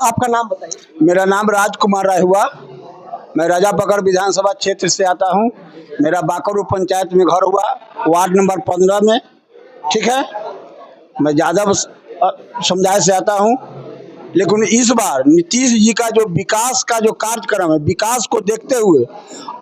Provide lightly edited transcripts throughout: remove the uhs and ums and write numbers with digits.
आपका नाम बताइए। मेरा नाम राजकुमार राय हुआ। मैं राजापकड़ विधानसभा क्षेत्र से आता हूँ। मेरा बाकरू पंचायत में घर हुआ, वार्ड नंबर 15 में। ठीक है, मैं यादव समुदाय से आता हूँ। लेकिन इस बार नीतीश जी का जो विकास का जो कार्यक्रम है, विकास को देखते हुए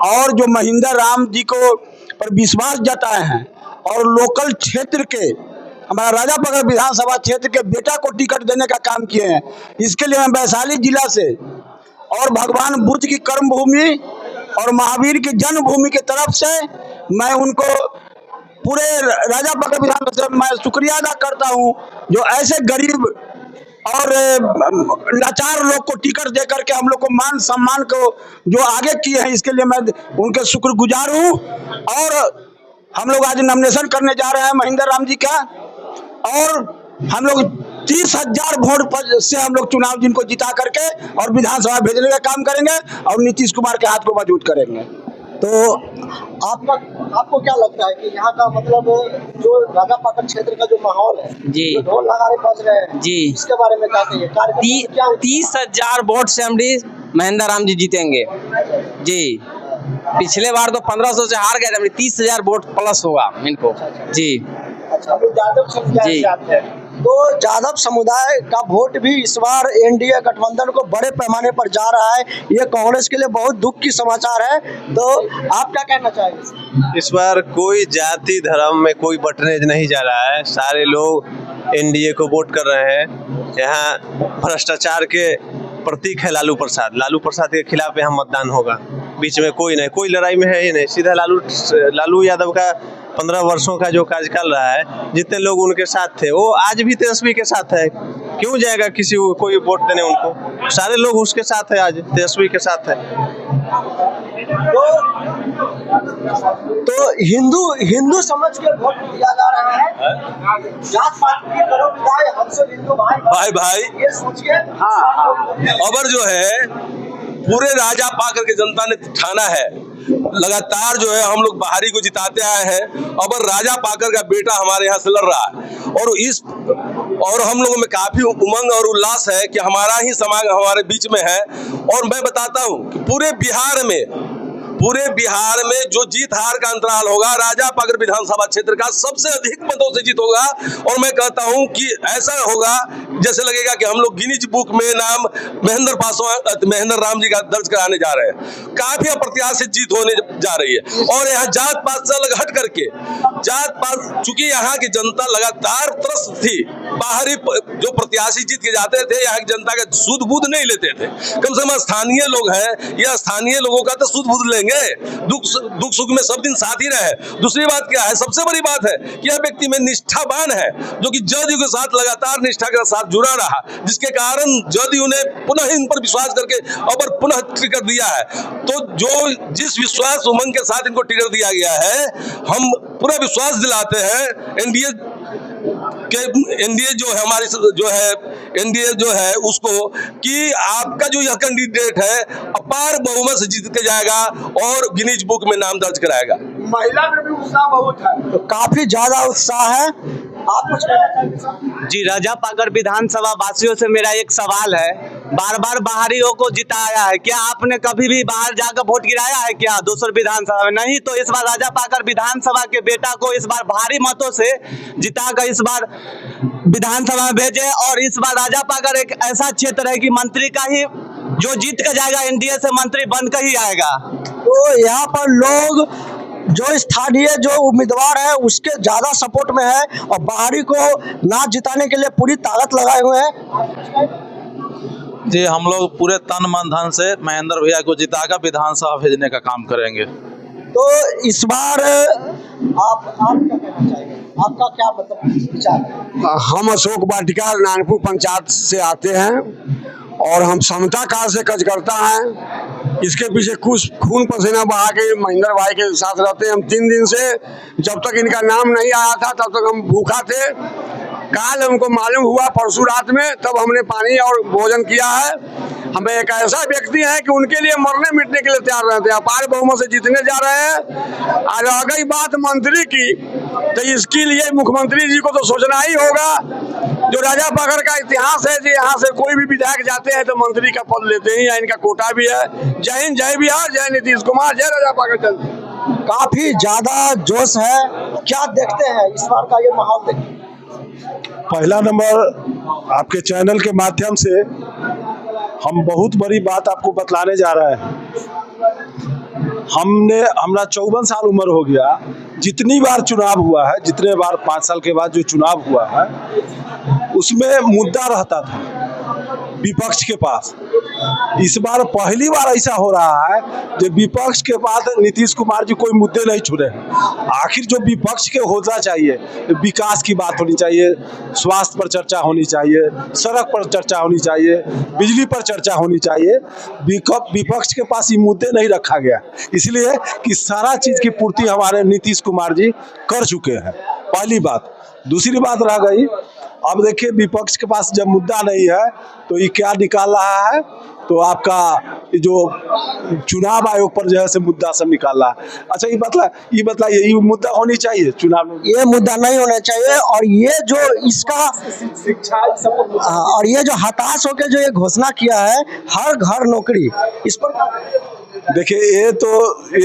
और जो महेंद्र राम जी को पर विश्वास जताए हैं और लोकल क्षेत्र के हमारा राजापकड़ विधानसभा क्षेत्र के बेटा को टिकट देने का काम किए हैं, इसके लिए मैं वैशाली जिला से और भगवान बुद्ध की कर्म भूमि और महावीर की जन्मभूमि की तरफ से मैं उनको पूरे राजापकड़ विधानसभा से मैं शुक्रिया अदा करता हूं, जो ऐसे गरीब और लाचार लोग को टिकट दे करके हम लोग को मान सम्मान को जो आगे किए हैं, इसके लिए मैं उनके शुक्रगुजार हूं। और हम लोग आज नॉमिनेशन करने जा रहे हैं महेंद्र राम जी का, और हम लोग 30,000 वोट से हम लोग चुनाव जिनको जिता करके और विधानसभा भेजने का काम करेंगे और नीतीश कुमार के हाथ को मजबूत करेंगे। तो आपको क्या लगता है कि यहाँ का मतलब जो राजापकड़ क्षेत्र का जो माहौल है जी, जो ढोल नगाड़े बज रहे हैं जी, इसके बारे में क्या कहिए? 30,000 वोट से हम महेंद्र राम जी जीतेंगे जी। पिछले बार तो 1500 से हार गए थे, 30,000 वोट प्लस होगा इनको जी। अच्छा, यादव समुदाय से आते हैं, तो यादव समुदाय का वोट भी इस बार एनडीए गठबंधन को बड़े पैमाने पर जा रहा है। ये कांग्रेस के लिए बहुत दुख की समाचार है। तो आप क्या कहना चाहेंगे? इस बार कोई जाति धर्म में कोई बटने नहीं जा रहा है, सारे लोग एनडीए को वोट कर रहे हैं। यहाँ भ्रष्टाचार के प्रतीक है लालू प्रसाद। लालू प्रसाद के खिलाफ यहाँ मतदान होगा। बीच में कोई नहीं, कोई लड़ाई में है ही नहीं। सीधा लालू यादव का 15 वर्षों का जो कार्यकाल रहा है, जितने लोग उनके साथ थे वो आज भी तेजस्वी के साथ है। क्यों जाएगा किसी को कोई वोट देने उनको? सारे लोग उसके साथ है, आज तेजस्वी के साथ है। तो हिंदू समझ के वोट दिया जा रहा है। जात पात के करो विदाई, हमसे हिंदू भाई ये सोचिए। अबर जो है पूरे राजापकड़ के जनता ने ठाना है, लगातार जो है हम लोग बाहरी को जिताते आए हैं। अबर राजापकड़ का बेटा हमारे यहाँ से लड़ रहा है और हम लोगों में काफी उमंग और उल्लास है कि हमारा ही समाज हमारे बीच में है। और मैं बताता हूँ कि पूरे बिहार में जो जीत हार का अंतराल होगा, राजापकड़ विधानसभा क्षेत्र का सबसे अधिक मतों से जीत होगा। और मैं कहता हूं कि ऐसा होगा जैसे लगेगा कि हम लोग गिनीज बुक में नाम महेंद्र राम जी का दर्ज कराने जा रहे हैं। काफी अप्रत्याशित जीत होने जा रही है। और यहाँ जात पात से अलग हट करके चूंकि यहाँ की जनता लगातार त्रस्त थी, बाहरी जो प्रत्याशी जीत के जाते थे यहाँ की जनता का सुध बुध नहीं लेते थे। कम से कम स्थानीय लोग हैं, या स्थानीय लोगों का तो सुध बुध लेंगे, दुख सुख में सब दिन साथ ही रहे। दूसरी बात क्या है, सबसे बड़ी बात है कि यह व्यक्ति में निष्ठावान है, जो कि जदयू के साथ लगातार निष्ठा के साथ जुड़ा रहा, जिसके कारण जदयू ने पुनः इन पर विश्वास करके अब पुनः टिकट दिया है। तो जो जिस विश्वास उमंग के साथ इनको टिकट दिया गया है, हम पूरा विश्वास दिलाते हैं एनडीए जो है हमारी एनडीए जो है उसको, कि आपका जो यह कैंडिडेट है अपार बहुमत से जीत के जाएगा और गिनीज बुक में नाम दर्ज कराएगा। महिला में भी उत्साह बहुत है, तो काफी ज्यादा उत्साह है। आप कुछ कहना चाहेंगे? जी, राजापकड़ विधानसभा वासियों से मेरा एक सवाल है। बार बार बाहरियों को जिताया है, क्या आपने कभी भी बाहर जाकर वोट गिराया है क्या दूसरी विधानसभा में? नहीं। तो इस बार राजापकड़ विधानसभा के बेटा को इस बार भारी मतों से जिताकर इस बार विधानसभा में भेजे। और इस बार राजापकड़ एक ऐसा क्षेत्र है कि मंत्री का ही जो जीत कर जाएगा एनडीए से मंत्री बनकर ही आएगा। तो यहाँ पर लोग जो स्थानीय जो उम्मीदवार है उसके ज्यादा सपोर्ट में है और बाहरी को ना जिताने के लिए पूरी ताकत लगाए हुए हैं। जी, हम लोग पूरे तन मन धन से महेंद्र भैया को जिताकर विधानसभा भेजने का काम करेंगे। तो इस बार आप क्या कहना चाहेंगे? आपका क्या मतलब विचार है? हम अशोक वाटिका नानपुर पंचायत से आते हैं और हम समता काल से कार्यकर्ता हैं। इसके पीछे कुछ खून पसीना बहा के महेंद्र भाई के साथ रहते हैं हम 3 दिन से। जब तक इनका नाम नहीं आया था तब तक हम भूखा थे। काल हमको मालूम हुआ परसों रात में, तब हमने पानी और भोजन किया है। हमें एक ऐसा व्यक्ति है कि उनके लिए मरने मिटने के लिए तैयार रहते हैं। अपार बहुमत से जीतने जा रहे हैं। और रह गई बात मंत्री की, तो इसके लिए मुख्यमंत्री जी को तो सोचना ही होगा। जो राजा पकड़ का इतिहास है, जी यहाँ से कोई भी विधायक जाते हैं तो मंत्री का पद लेते हैं, या इनका कोटा भी है। जय हिंद, जय बिहार, जय नीतीश कुमार, जय राजा पकड़ चंद। काफी ज्यादा जोश है, क्या देखते हैं इस बार का ये माहौल देखते? पहला नंबर आपके चैनल के माध्यम से हम बहुत बड़ी बात आपको बतलाने जा रहे हैं। हमारा 54 साल उम्र हो गया, जितनी बार चुनाव हुआ है, जितने बार 5 साल के बाद जो चुनाव हुआ है, उसमें मुद्दा रहता था विपक्ष के पास। इस बार पहली बार ऐसा हो रहा है कि विपक्ष के बाद नीतीश कुमार जी कोई मुद्दे नहीं छुड़े हैं। आखिर जो विपक्ष के होना चाहिए, विकास की बात होनी चाहिए, स्वास्थ्य पर चर्चा होनी चाहिए, सड़क पर चर्चा होनी चाहिए, बिजली पर चर्चा होनी चाहिए। विपक्ष के पास ये मुद्दे नहीं रखा गया, इसलिए कि सारा चीज की पूर्ति हमारे नीतीश कुमार जी कर चुके हैं। पहली बात। दूसरी बात रह गई, अब देखिए विपक्ष के पास जब मुद्दा नहीं है तो ये क्या निकाल रहा है, तो आपका जो चुनाव आयोग पर जो है से मुद्दा सब निकाल रहा है। अच्छा ये बताइए ये मुद्दा होनी चाहिए चुनाव में? ये मुद्दा नहीं होना चाहिए। और ये जो इसका शिक्षा और ये जो हताश होकर जो ये घोषणा किया है हर घर नौकरी, इस पर देखिए ये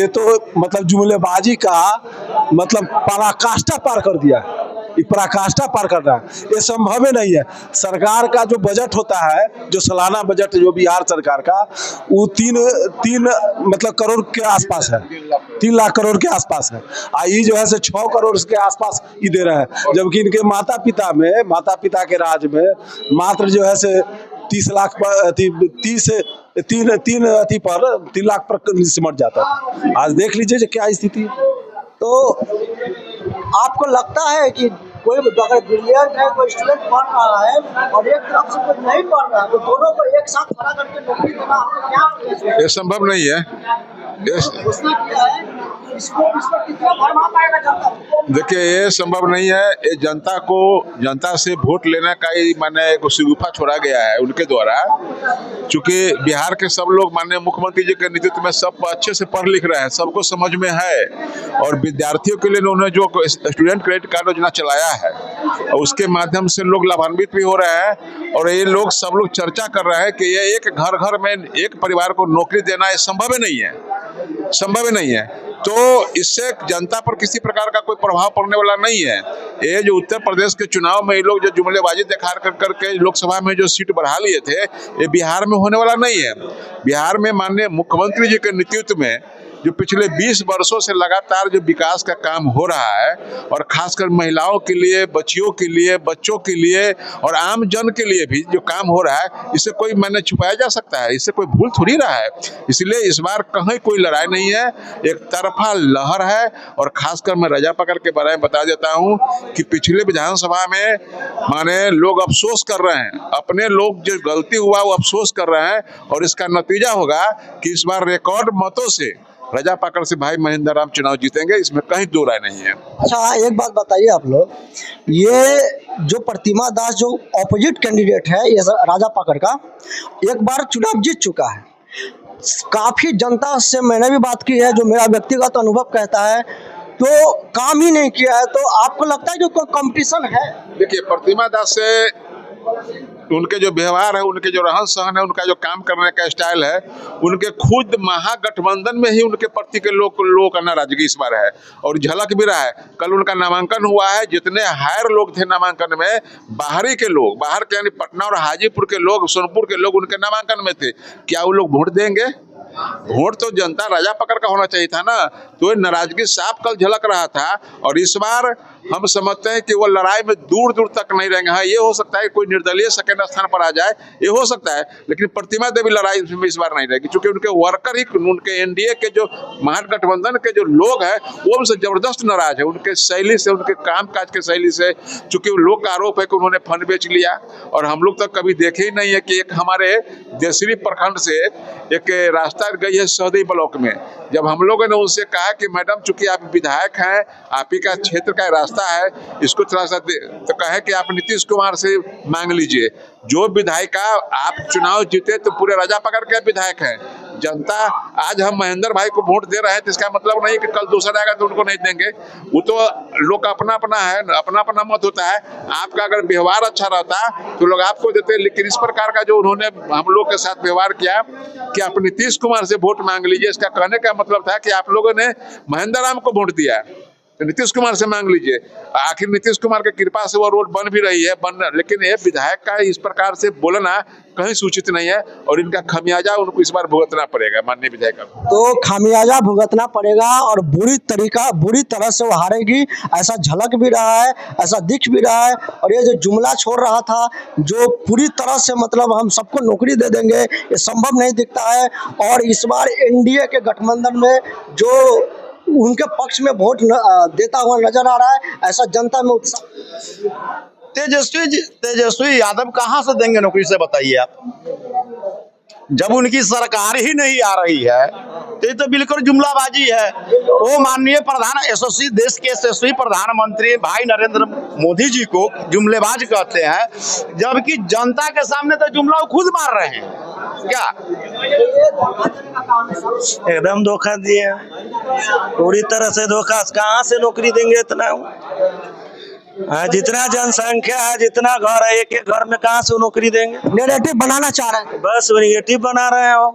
तो मतलब जुमलेबाजी का मतलब पराकाष्ठा पार कर दिया है। ये पराकाष्ठा पार कर रहा है, ये संभव ही नहीं है। सरकार का जो बजट होता है, जो सालाना बजट जो बिहार सरकार का, वो तीन मतलब करोड़ के आसपास है, 3 लाख करोड़ के आसपास है। ये जो है से 6 करोड़ के आसपास ये दे रहे हैं, जबकि इनके माता पिता के राज में मात्र जो है से 30 लाख पर 3 लाख पर सिमट जाता है। आज देख लीजिए क्या स्थिति है। तो आपको लगता है कि कोई अगर ब्रिलियंट है, कोई स्टूडेंट पढ़ रहा है और एक तरफ से कोई नहीं पढ़ रहा है, तो दोनों को एक साथ खड़ा करके नौकरी देना आपको क्या? ये संभव नहीं है। घोषणा किया है, इसको कितना भरमा पाएगा जनता? देखिए ये संभव नहीं है। ये जनता से वोट लेने का ही माने एक शिगुफा छोड़ा गया है उनके द्वारा। चूंकि बिहार के सब लोग माननीय मुख्यमंत्री जी के नेतृत्व में सब अच्छे से पढ़ लिख रहे हैं, सबको समझ में है। और विद्यार्थियों के लिए उन्होंने जो स्टूडेंट क्रेडिट कार्ड योजना चलाया है, और उसके माध्यम से लोग लाभान्वित भी हो रहे हैं। और ये लोग सब लोग चर्चा कर रहे हैं कि ये एक घर में एक परिवार को नौकरी देना ये संभव ही नहीं है। तो इससे जनता पर किसी प्रकार का कोई प्रभाव पड़ने वाला नहीं है। ये जो उत्तर प्रदेश के चुनाव में ये लोग जो जुमलेबाजी दिखा करके लोकसभा में जो सीट बढ़ा लिए थे, ये बिहार में होने वाला नहीं है। बिहार में माननीय मुख्यमंत्री जी के नेतृत्व में जो पिछले 20 वर्षों से लगातार जो विकास का काम हो रहा है, और खासकर महिलाओं के लिए, बच्चियों के लिए, बच्चों के लिए और आम जन के लिए भी जो काम हो रहा है, इससे कोई मैंने छुपाया जा सकता है? इससे कोई भूल थोड़ी रहा है। इसलिए इस बार कहीं कोई लड़ाई नहीं है, एक तरफा लहर है। और खासकर मैं राजा पकड़ के बारे में बता देता हूँ कि पिछले विधानसभा में माने लोग अफसोस कर रहे हैं, अपने लोग जो गलती हुआ वो अफसोस कर रहे हैं। और इसका नतीजा होगा कि इस बार रिकॉर्ड मतों से राजा पाकड़ से भाई महेंद्र राम चुनाव जीतेंगे, इसमें कहीं दो राय नहीं है। अच्छा एक बात बताइए आप लोग, ये जो प्रतिमा दास जो ऑपोजिट कैंडिडेट है ये राजा पाकड़ का, एक बार चुनाव जीत चुका है, काफी जनता से मैंने भी बात की है, जो मेरा व्यक्तिगत अनुभव कहता है तो काम ही नहीं किया है। तो आपको लगता है जो कोई कंपटीशन है? देखिए प्रतिमा दास से उनके जो व्यवहार है, उनके जो रहन सहन है, उनका जो काम करने का स्टाइल है, उनके खुद महागठबंधन में ही उनके प्रति के लोगों का नाराजगी इस बार है। और झलक भी रहा है, कल उनका नामांकन हुआ है, जितने हायर लोग थे नामांकन में, बाहरी के लोग, बाहर के यानी पटना और हाजीपुर के लोग, सोनपुर के लोग उनके नामांकन में थे। क्या वो लोग वोट देंगे? वोट तो जनता राजा पकड़ का होना चाहिए था ना। तो नाराजगी साफ कल झलक रहा था। और इस बार हम समझते हैं कि वो लड़ाई में दूर दूर तक नहीं रहेंगे। हाँ ये हो सकता है कोई निर्दलीय सेकेंड स्थान पर आ जाए, ये हो सकता है, लेकिन प्रतिमा देवी लड़ाई में इस बार नहीं रहेगी, क्योंकि उनके वर्कर ही, उनके एनडीए के जो महागठबंधन के जो लोग हैं वो उनसे जबरदस्त नाराज है, उनके शैली से, उनके कामकाज के शैली से। चूंकि लोग का आरोप है कि उन्होंने फंड बेच लिया, और हम लोग तो कभी देखे ही नहीं है कि एक हमारे देसरी प्रखंड से एक रास्ता गई है सहदेई ब्लॉक में। जब हम लोगों ने उनसे कहा कि मैडम चूंकि आप विधायक हैं, आप ही का क्षेत्र का रास्ता है, इसको थोड़ा सा तो कहे कि आप नीतीश कुमार से मांग लीजिए। जो विधायिका आप चुनाव जीते तो पूरे राजा पकड़ के विधायक हैं, जनता आज हम महेंद्र भाई को वोट दे रहे हैं तो इसका मतलब नहीं कि कल दूसरा आएगा तो उनको नहीं देंगे। वो तो लोग का अपना अपना है, अपना अपना मत होता है। आपका अगर व्यवहार अच्छा रहता तो लोग आपको देते, लेकिन इस प्रकार का जो उन्होंने हम लोग के साथ व्यवहार किया कि आप नीतीश कुमार से वोट मांग लीजिए, इसका कहने का मतलब था कि आप लोगों ने महेंद्र राम को वोट दिया, तो नीतीश कुमार से मांग लीजिए। आखिर नीतीश कुमार की कृपा से वो रोड बन भी रही है, लेकिन ये विधायक का इस प्रकार से बोलना कहीं सूचित नहीं है और इनका खमियाजा उनको इस बार भुगतना पड़ेगा माननीय विधायक को। तो खामियाजा भुगतना पड़ेगा और बुरी तरह से वो हारेगी, ऐसा झलक भी रहा है, ऐसा दिख भी रहा है। और ये जो जुमला छोड़ रहा था, जो पूरी तरह से मतलब हम सबको नौकरी दे देंगे, ये संभव नहीं दिखता है। और इस बार एनडीए के गठबंधन में जो उनके पक्ष में वोट देता हुआ नजर आ रहा है, ऐसा जनता में उत्साह। तेजस्वी यादव कहाँ से देंगे नौकरी से, बताइए आप। जब उनकी सरकार ही नहीं आ रही है तो ये तो बिल्कुल जुमलाबाजी है। वो माननीय यशस्वी देश के यशस्वी प्रधानमंत्री भाई नरेंद्र मोदी जी को जुमलेबाज कहते हैं, जबकि जनता के सामने तो जुमला खुद मार रहे हैं। क्या एकदम धोखा दिए, पूरी तरह से धोखा। कहाँ से नौकरी देंगे इतना? जितना जनसंख्या है, जितना घर है, एक एक घर में कहाँ से नौकरी देंगे? नैरेटिव बनाना चाह रहे हैं, बस नेगेटिव बना रहे हैं वो।